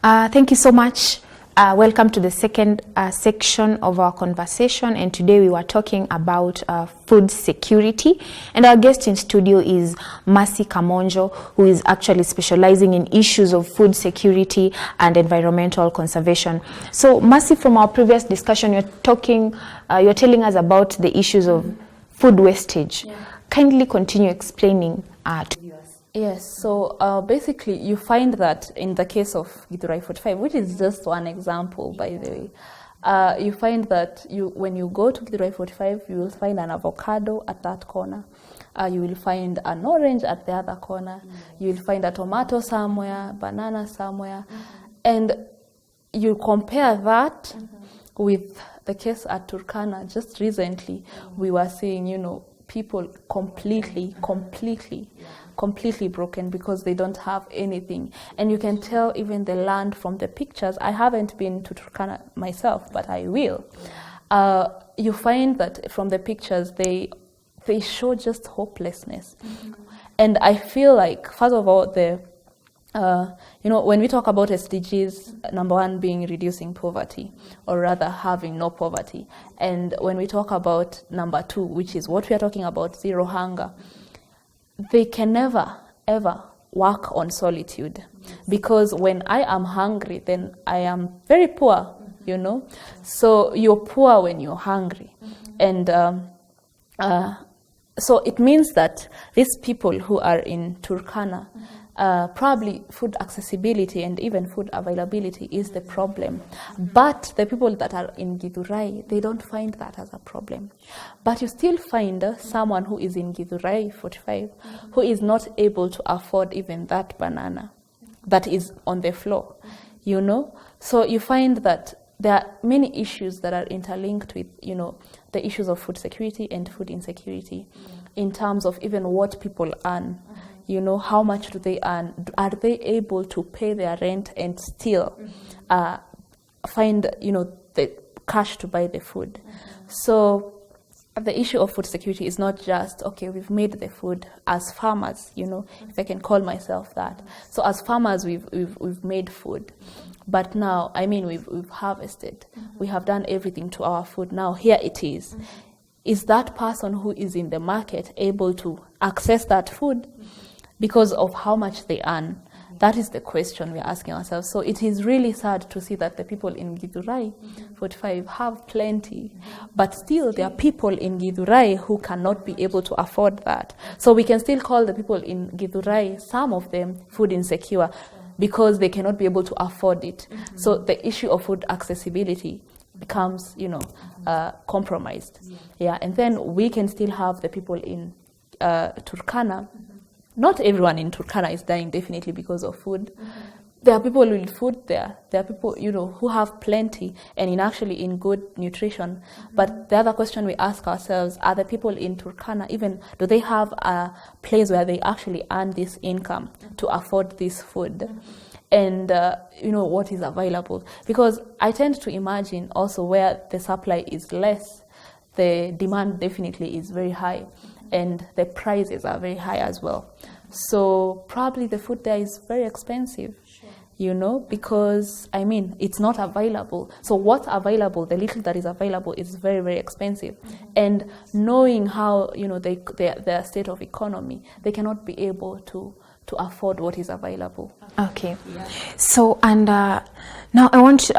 Thank you so much. Welcome to the second section of our conversation, and today we were talking about food security, and our guest in studio is Mercy KAMONJO, who is actually specializing in issues of food security and environmental conservation. So Mercy, from our previous discussion, you're telling us about the issues of food wastage. Yeah. Kindly continue explaining to viewers. Yes, so basically you find that in the case of Githurai 45, which is just one example, by the way, you find that when you go to Githurai 45, you will find an avocado at that corner. You will find an orange at the other corner. You will find a tomato somewhere, banana somewhere. And you compare that with the case at Turkana. Just recently, we were seeing, people completely broken because they don't have anything. And you can tell even the land from the pictures. I haven't been to Turkana myself, but I will. You find that from the pictures, they show just hopelessness. And I feel like, first of all, when we talk about SDGs, number one being reducing poverty, or rather having no poverty. And when we talk about number two, which is what we are talking about, zero hunger, they can never, ever work on solitude. Because when I am hungry, then I am very poor, So you're poor when you're hungry. And so it means that these people who are in Turkana, probably food accessibility and even food availability is the problem. But the people that are in Githurai, they don't find that as a problem. But you still find someone who is in Githurai 45 who is not able to afford even that banana that is on the floor, So you find that there are many issues that are interlinked with, the issues of food security and food insecurity in terms of even what people earn. How much do they earn? Are they able to pay their rent and still find, the cash to buy the food? So the issue of food security is not just, okay, we've made the food as farmers, if I can call myself that. So as farmers, we've made food. But now, we've harvested. We have done everything to our food. Now here it is. Is that person who is in the market able to access that food because of how much they earn? That is the question we're asking ourselves. So it is really sad to see that the people in Githurai 45 have plenty, but still there are people in Githurai who cannot be able to afford that. So we can still call the people in Githurai, some of them, food insecure, because they cannot be able to afford it. So the issue of food accessibility becomes, compromised. Yeah, and then we can still have the people in Turkana. Not everyone in Turkana is dying definitely because of food. There are people with food there. There are people, who have plenty and in good nutrition. But the other question we ask ourselves, are the people in Turkana do they have a place where they actually earn this income to afford this food? And, what is available? Because I tend to imagine also where the supply is less, the demand definitely is very high. And the prices are very high as well. So probably the food there is very expensive, because, it's not available. So what's available, the little that is available, is very, very expensive. And knowing how, their state of economy, they cannot be able to afford what is available. Okay. Yeah. So, and now I want,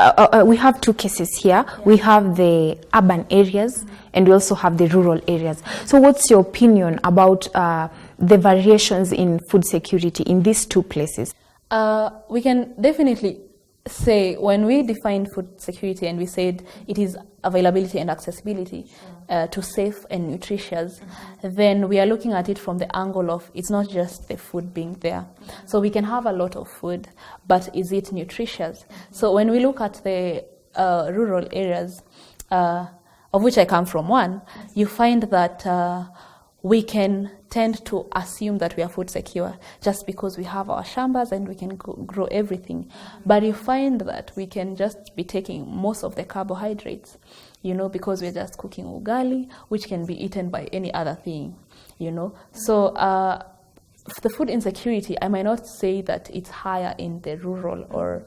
we have two cases here. Yeah. We have the urban areas and we also have the rural areas. So what's your opinion about the variations in food security in these two places? We can definitely say, when we define food security and we said it is availability and accessibility to safe and nutritious, then we are looking at it from the angle of it's not just the food being there. So we can have a lot of food, but is it nutritious? So when we look at the rural areas, of which I come from one, you find that we can tend to assume that we are food secure just because we have our shambas and we can grow everything. But you find that we can just be taking most of the carbohydrates, because we're just cooking ugali, which can be eaten by any other thing, So the food insecurity, I might not say that it's higher in the rural or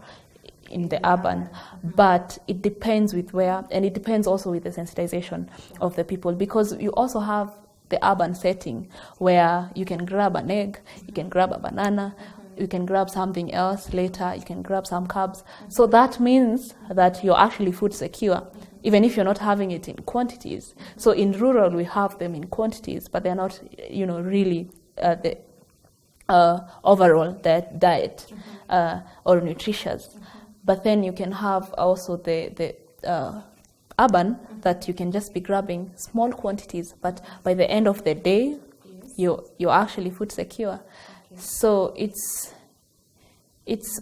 in the urban, but it depends with where, and it depends also with the sensitization of the people, because you also have the urban setting where you can grab an egg, you can grab a banana, you can grab something else later, you can grab some carbs. So that means that you're actually food secure, even if you're not having it in quantities. So in rural, we have them in quantities, but they're not, really the overall diet or nutritious. But then you can have also the urban that you can just be grabbing small quantities, but by the end of the day, you're actually food secure. So it's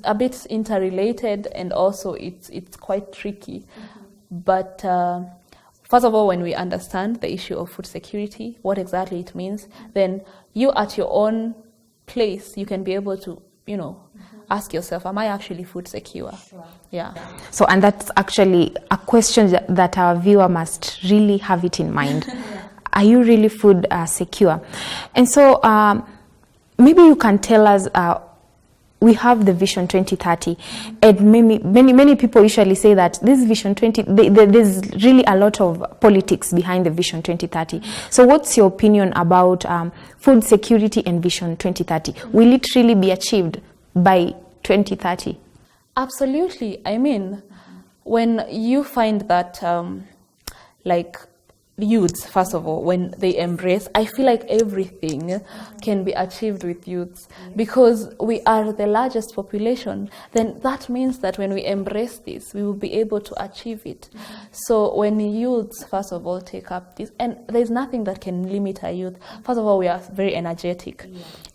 a bit interrelated, and also it's quite tricky. But first of all, when we understand the issue of food security, what exactly it means, then you at your own place, you can be able to, ask yourself, am I actually food secure? Sure. Yeah. So, and that's actually a question that our viewer must really have it in mind. Are you really food secure? And so maybe you can tell us, we have the Vision 2030, and many people usually say that this Vision 20, there's really a lot of politics behind the Vision 2030. So what's your opinion about food security and Vision 2030? Will it really be achieved by 2030? Absolutely. I mean, when you find that youths, first of all, when they embrace, I feel like everything can be achieved with youths, because we are the largest population. Then that means that when we embrace this, we will be able to achieve it. So when youths, first of all, take up this, and there's nothing that can limit a youth. First of all, we are very energetic.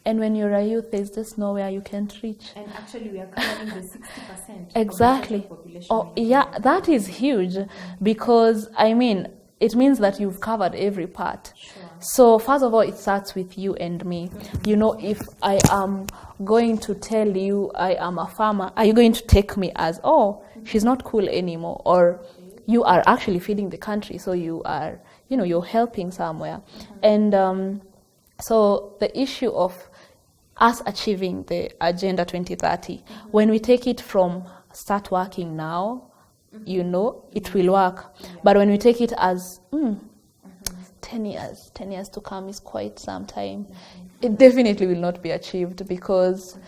And when you're a youth, there's just nowhere you can't reach. And actually, we are covering the 60%. Exactly. Of the population. Oh, yeah, that is huge, because, I mean, it means that you've covered every part. Sure. So first of all, it starts with you and me. If I am going to tell you I am a farmer, are you going to take me as, oh, she's not cool anymore? Or you are actually feeding the country, so you are, you're helping somewhere. And so the issue of us achieving the Agenda 2030, when we take it from start working now, it will work. But when we take it as 10 years to come is quite some time, it definitely will not be achieved, because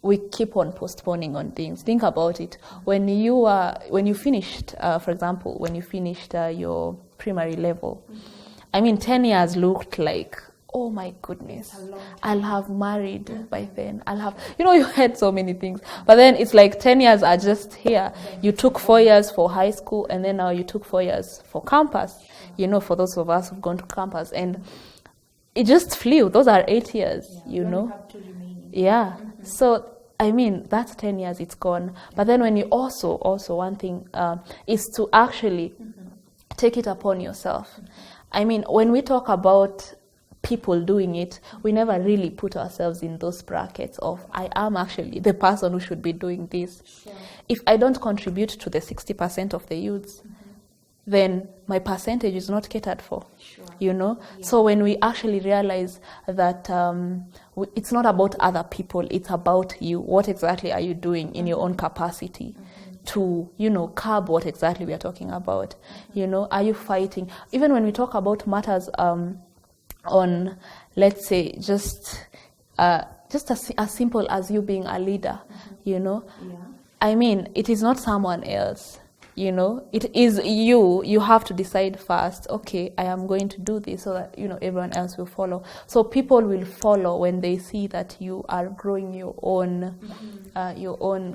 we keep on postponing on things. Think about it. When you finished, for example, when you finished your primary level, 10 years looked like, oh my goodness, I'll have married by then. I'll have, you had so many things. But then it's like 10 years are just here. You took 4 years for high school, and then now you took 4 years for campus, for those of us who've gone to campus. And it just flew. Those are 8 years, Yeah. So, that's 10 years, it's gone. But then when you also one thing is to actually take it upon yourself. When we talk about people doing it, we never really put ourselves in those brackets of, I am actually the person who should be doing this. Sure. If I don't contribute to the 60% of the youths, then my percentage is not catered for. Sure. Yeah. So when we actually realize that it's not about other people, it's about you. What exactly are you doing in your own capacity to, curb what exactly we are talking about? Are you fighting? Even when we talk about matters on, let's say, just as simple as you being a leader, it is not someone else, it is you. You have to decide first, okay, I am going to do this, so that, everyone else will follow. So people will follow when they see that you are growing your own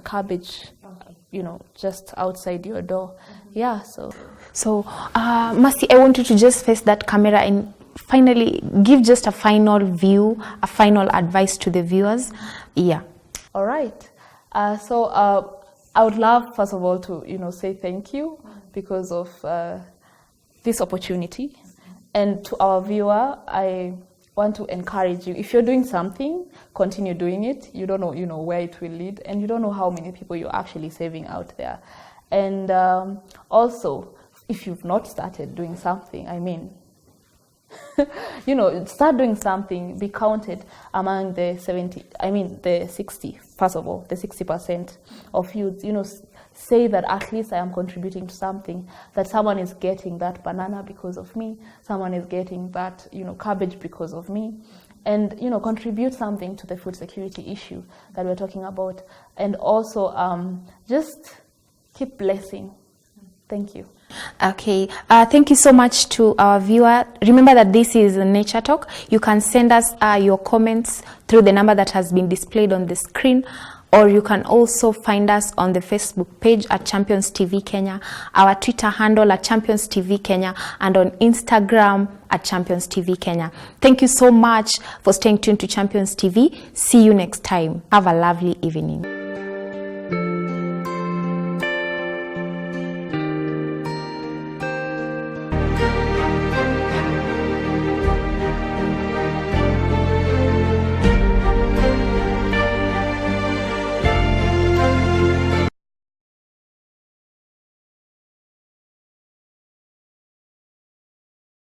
cabbage, just outside your door. Yeah, so. So, Mercy, I want you to just face that camera and finally give just a final view, a final advice to the viewers. Yeah. All right. So I would love, first of all, to say thank you because of this opportunity. And to our viewer, I want to encourage you. If you're doing something, continue doing it. You don't know, where it will lead, and you don't know how many people you're actually saving out there. And also, if you've not started doing something, start doing something, be counted among the 60, first of all, the 60% of youth. say that at least I am contributing to something, that someone is getting that banana because of me, someone is getting that, cabbage because of me, and, contribute something to the food security issue that we're talking about. And also just keep blessing. Thank you. Okay, thank you so much to our viewer. Remember that this is a Nature Talk. You can send us your comments through the number that has been displayed on the screen, or you can also find us on the Facebook page at Champions TV Kenya, our Twitter handle at Champions TV Kenya, and on Instagram at Champions TV Kenya. Thank you so much for staying tuned to Champions TV. See you next time. Have a lovely evening.